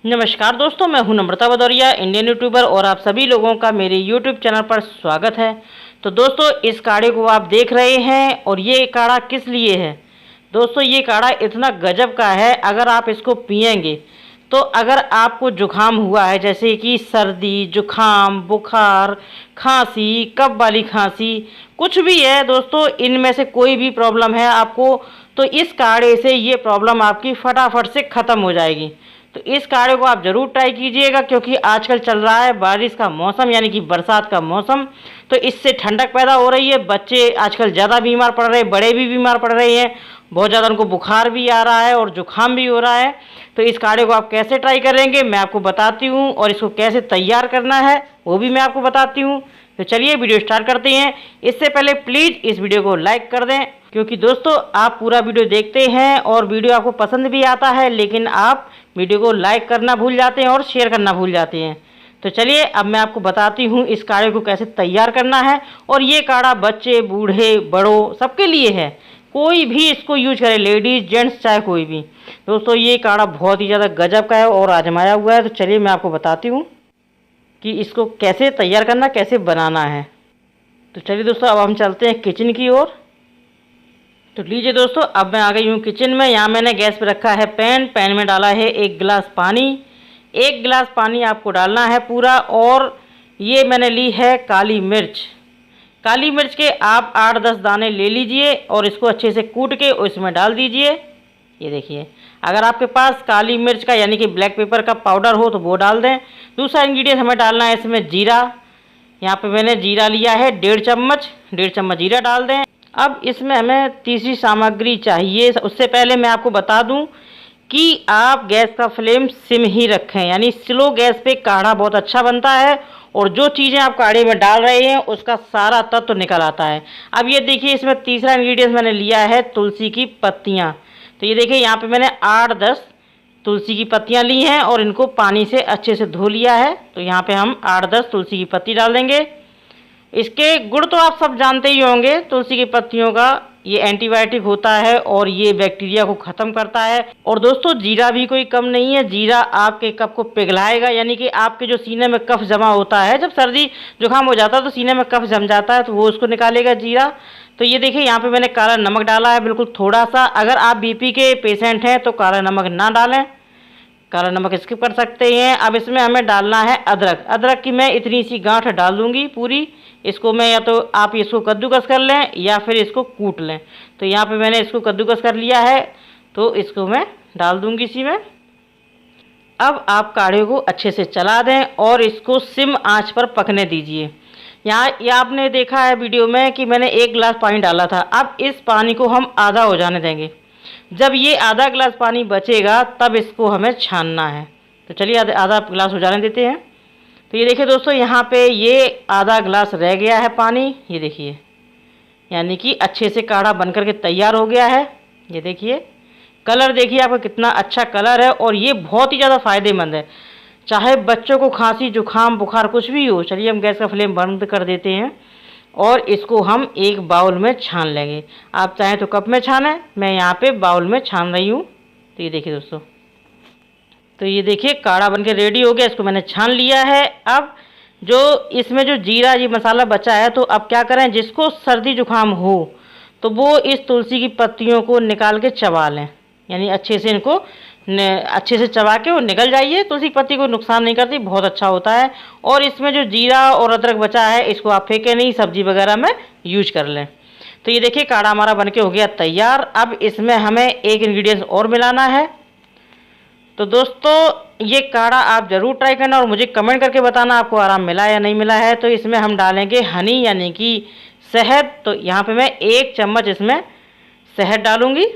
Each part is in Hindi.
नमस्कार दोस्तों, मैं हूं नम्रता भदौरिया, इंडियन यूट्यूबर, और आप सभी लोगों का मेरे यूट्यूब चैनल पर स्वागत है। तो दोस्तों, इस काढ़े को आप देख रहे हैं, और ये काढ़ा किस लिए है। दोस्तों, ये काढ़ा इतना गजब का है, अगर आप इसको पिएंगे तो अगर आपको जुखाम हुआ है, जैसे कि सर्दी, जुखाम, बुखार, खांसी, कफ वाली खांसी, कुछ भी है दोस्तों, इनमें से कोई भी प्रॉब्लम है आपको, तो इस काढ़े से ये प्रॉब्लम आपकी फटाफट से ख़त्म हो जाएगी। तो इस काढ़े को आप ज़रूर ट्राई कीजिएगा, क्योंकि आजकल चल रहा है बारिश का मौसम, यानी कि बरसात का मौसम। तो इससे ठंडक पैदा हो रही है, बच्चे आजकल ज़्यादा बीमार पड़ रहे हैं, बड़े भी बीमार पड़ रहे हैं, बहुत ज़्यादा उनको बुखार भी आ रहा है और जुखाम भी हो रहा है। तो इस काढ़े को आप कैसे ट्राई करेंगे मैं आपको बताती हूँ, और इसको कैसे तैयार करना है वो भी मैं आपको बताती हूँ। तो चलिए वीडियो स्टार्ट करते हैं। इससे पहले प्लीज़ इस वीडियो को लाइक कर दें, क्योंकि दोस्तों आप पूरा वीडियो देखते हैं और वीडियो आपको पसंद भी आता है, लेकिन आप वीडियो को लाइक करना भूल जाते हैं और शेयर करना भूल जाते हैं। तो चलिए अब मैं आपको बताती हूँ इस काढ़े को कैसे तैयार करना है। और ये काढ़ा बच्चे, बूढ़े, बड़ों सबके लिए है, कोई भी इसको यूज करे, लेडीज़, जेंट्स, चाहे कोई भी। दोस्तों, ये काढ़ा बहुत ही ज़्यादा गजब का है और आजमाया हुआ है। तो चलिए मैं आपको बताती हूँ कि इसको कैसे तैयार करना, कैसे बनाना है। तो चलिए दोस्तों, अब हम चलते हैं किचन की ओर। तो लीजिए दोस्तों, अब मैं आ गई हूँ किचन में। यहाँ मैंने गैस पे रखा है पैन, पैन में डाला है 1 गिलास पानी। 1 गिलास पानी आपको डालना है पूरा। और ये मैंने ली है काली मिर्च। काली मिर्च के आप 8-10 दाने ले लीजिए और इसको अच्छे से कूट के इसमें डाल दीजिए। ये देखिए, अगर आपके पास काली मिर्च का यानी कि ब्लैक पेपर का पाउडर हो तो वो डाल दें। दूसरा इंग्रेडिएंट हमें डालना है इसमें जीरा। यहाँ पे मैंने जीरा लिया है 1.5 चम्मच, 1.5 चम्मच जीरा डाल दें। अब इसमें हमें तीसरी सामग्री चाहिए। उससे पहले मैं आपको बता दूं कि आप गैस का फ्लेम सिम ही रखें, यानी स्लो गैस पे काढ़ा बहुत अच्छा बनता है, और जो चीज़ें आप काढ़े में डाल रहे हैं उसका सारा तत्व निकल आता है। अब ये देखिए, इसमें तीसरा इंग्रेडिएंट मैंने लिया है तुलसी की पत्तियाँ। तो ये देखिए, यहाँ पे मैंने 8-10 तुलसी की पत्तियाँ ली हैं और इनको पानी से अच्छे से धो लिया है। तो यहाँ पे हम 8-10 तुलसी की पत्ती डाल देंगे। इसके गुण तो आप सब जानते ही होंगे, तुलसी की पत्तियों का ये एंटीबायोटिक होता है और ये बैक्टीरिया को ख़त्म करता है। और दोस्तों, जीरा भी कोई कम नहीं है, जीरा आपके कफ को पिघलाएगा, यानी कि आपके जो सीने में कफ जमा होता है, जब सर्दी जुकाम हो जाता है तो सीने में कफ जम जाता है, तो वो उसको निकालेगा जीरा। तो ये देखिए, यहाँ पे मैंने काला नमक डाला है, बिल्कुल थोड़ा सा। अगर आप बीपी के पेशेंट हैं तो काला नमक ना डालें, काला नमक स्किप कर सकते हैं। अब इसमें हमें डालना है अदरक। अदरक की मैं इतनी सी गांठ डाल दूंगी पूरी। इसको मैं, या तो आप इसको कद्दूकस कर लें या फिर इसको कूट लें। तो यहाँ पे मैंने इसको कद्दूकस कर लिया है, तो इसको मैं डाल दूंगी इसी में। अब आप काढ़े को अच्छे से चला दें और इसको सिम आंच पर पकने दीजिए। यहाँ ये आपने देखा है वीडियो में कि मैंने 1 गिलास पानी डाला था। अब इस पानी को हम आधा हो जाने देंगे। जब ये आधा गिलास पानी बचेगा तब इसको हमें छानना है। तो चलिए आधा गिलास हो जाने देते हैं। तो ये देखिए दोस्तों, यहाँ पे ये आधा गिलास रह गया है पानी। ये देखिए, यानी कि अच्छे से काढ़ा बनकर के तैयार हो गया है। ये देखिए, कलर देखिए आपका कितना अच्छा कलर है, और ये बहुत ही ज़्यादा फ़ायदेमंद है, चाहे बच्चों को खांसी, जुखाम, बुखार कुछ भी हो। चलिए हम गैस का फ्लेम बंद कर देते हैं और इसको हम एक बाउल में छान लेंगे। आप चाहें तो कप में छानें, मैं यहाँ पे बाउल में छान रही हूँ। तो ये देखिए दोस्तों, तो ये देखिए काढ़ा बनके रेडी हो गया, इसको मैंने छान लिया है। अब जो इसमें जो जीरा ये मसाला बचा है, तो अब क्या करें, जिसको सर्दी जुखाम हो तो वो इस तुलसी की पत्तियों को निकाल के चबा लें, यानी अच्छे से इनको अच्छे से चबा के वो निकल जाइए। तुलसी की पत्ती को नुकसान नहीं करती, बहुत अच्छा होता है। और इसमें जो जीरा और अदरक बचा है, इसको आप फेंकें नहीं, सब्जी वगैरह में यूज कर लें। तो ये देखिए, काढ़ा हमारा बनके हो गया तैयार। अब इसमें हमें एक इंग्रेडिएंट और मिलाना है। तो दोस्तों, ये काढ़ा आप ज़रूर ट्राई करना और मुझे कमेंट करके बताना आपको आराम मिला या नहीं मिला है। तो इसमें हम डालेंगे हनी, यानी कि शहद। तो यहाँ पे मैं 1 चम्मच इसमें शहद डालूँगी।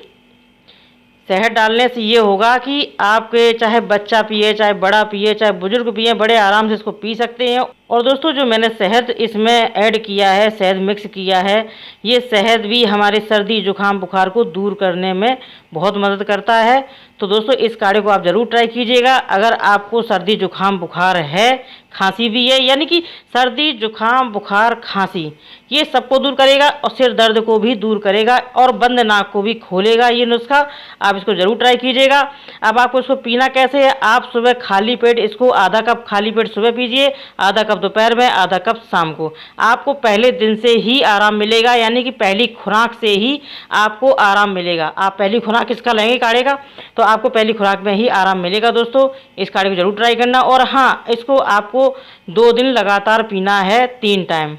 शहद डालने से ये होगा कि आपके चाहे बच्चा पिए, चाहे बड़ा पिए, चाहे बुजुर्ग पिए, बड़े आराम से इसको पी सकते हैं। और दोस्तों जो मैंने शहद इसमें ऐड किया है, शहद मिक्स किया है, ये शहद भी हमारे सर्दी जुकाम बुखार को दूर करने में बहुत मदद करता है। तो दोस्तों इस काढ़े को आप ज़रूर ट्राई कीजिएगा। अगर आपको सर्दी जुकाम बुखार है, खांसी भी है, यानी कि सर्दी जुकाम बुखार खांसी ये सबको दूर करेगा और सिर दर्द को भी दूर करेगा और बंद नाक को भी खोलेगा ये नुस्खा। आप इसको ज़रूर ट्राई कीजिएगा। अब आपको इसको पीना कैसे है, आप सुबह खाली पेट इसको आधा कप खाली पेट सुबह पीजिए, आधा कप दोपहर में, आधा कप शाम को। आपको पहले दिन से ही आराम मिलेगा, यानी कि पहली खुराक से ही आपको आराम मिलेगा। आप पहली खुराक इसका लेंगे काढ़े का तो आपको पहली खुराक में ही आराम मिलेगा। दोस्तों इस काढ़े को ज़रूर ट्राई करना। और हाँ, इसको आपको 2 दिन लगातार पीना है, 3 टाइम,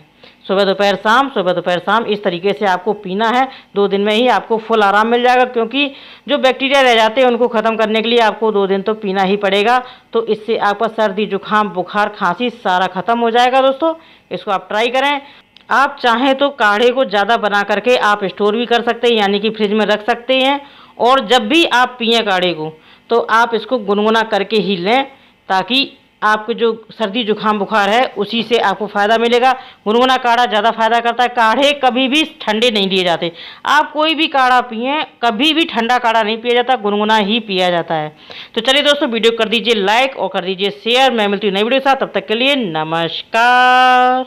सुबह दोपहर शाम, सुबह दोपहर शाम, इस तरीके से आपको पीना है। 2 दिन में ही आपको फुल आराम मिल जाएगा, क्योंकि जो बैक्टीरिया रह जाते हैं उनको ख़त्म करने के लिए आपको 2 दिन तो पीना ही पड़ेगा। तो इससे आपका सर्दी जुकाम बुखार खांसी सारा ख़त्म हो जाएगा। दोस्तों इसको आप ट्राई करें। आप चाहें तो काढ़े को ज़्यादा बना करके आप स्टोर भी कर सकते हैं, यानी कि फ्रिज में रख सकते हैं। और जब भी आप पिएँ काढ़े को तो आप इसको गुनगुना करके ही लें, ताकि आपको जो सर्दी जुकाम बुखार है उसी से आपको फ़ायदा मिलेगा। गुनगुना काढ़ा ज़्यादा फ़ायदा करता है। काढ़े कभी भी ठंडे नहीं दिए जाते। आप कोई भी काढ़ा पिएँ, कभी भी ठंडा काढ़ा नहीं पिया जाता, गुनगुना ही पिया जाता है। तो चलिए दोस्तों, वीडियो कर दीजिए लाइक और कर दीजिए शेयर। मैं मिलती हूँ नई वीडियो के साथ, तब तक के लिए नमस्कार।